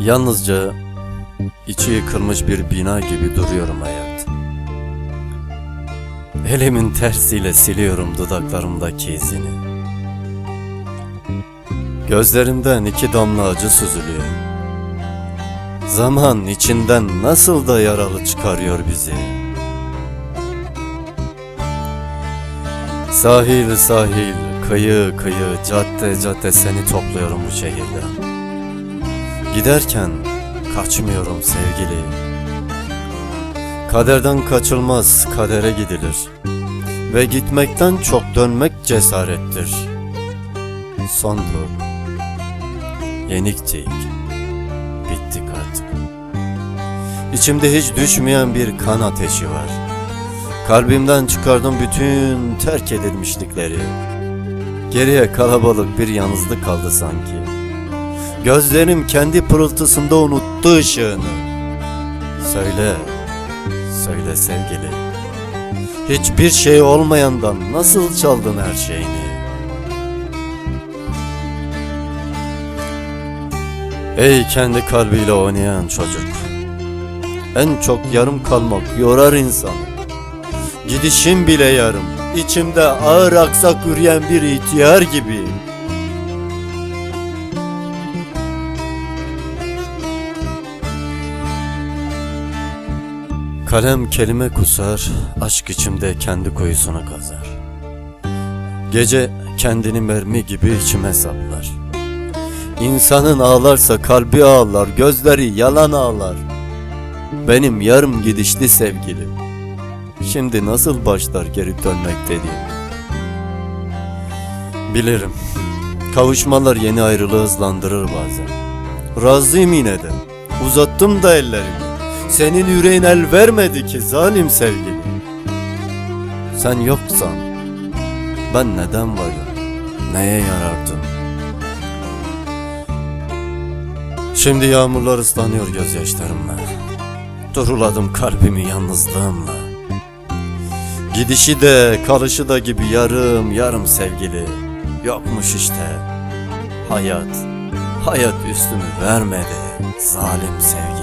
Yalnızca içi yıkılmış bir bina gibi duruyorum hayat. Elimin tersiyle siliyorum dudaklarımdaki izini. Gözlerimden iki damla acı süzülüyor. Zaman içinden nasıl da yaralı çıkarıyor bizi. Sahil sahil, kıyı kıyı, cadde cadde seni topluyorum bu şehirde. Giderken kaçmıyorum sevgili. Kaderden kaçılmaz, kadere gidilir. Ve gitmekten çok dönmek cesarettir. Son tur, yeniktik, bittik artık. İçimde hiç düşmeyen bir kan ateşi var. Kalbimden çıkardım bütün terk edilmişlikleri. Geriye kalabalık bir yalnızlık kaldı sanki. Gözlerim kendi pırıltısında unuttu ışığını. Söyle, söyle sevgili. Hiçbir şey olmayandan nasıl çaldın her şeyini? Ey kendi kalbiyle oynayan çocuk. En çok yarım kalmak yorar insanı. Gidişim bile yarım. İçimde ağır aksak yürüyen bir ihtiyar gibiyim. Kalem kelime kusar, aşk içimde kendi kuyusunu kazar. Gece kendini mermi gibi içime saplar. İnsanın ağlarsa kalbi ağlar, gözleri yalan ağlar. Benim yarım gidişli sevgilim. Şimdi nasıl başlar geri dönmek dediğim? Bilirim, kavuşmalar yeni ayrılığı hızlandırır bazen. Razıyım yine de, uzattım da ellerimi. Senin yüreğin el vermedi ki zalim sevgilim. Sen yoksan ben neden varım, neye yarardım? Şimdi yağmurlar ıslanıyor gözyaşlarımla. Duruladım kalbimi yalnızlığımla. Gidişi de kalışı da gibi yarım yarım sevgili. Yokmuş işte hayat, hayat üstümü vermedi zalim sevgili.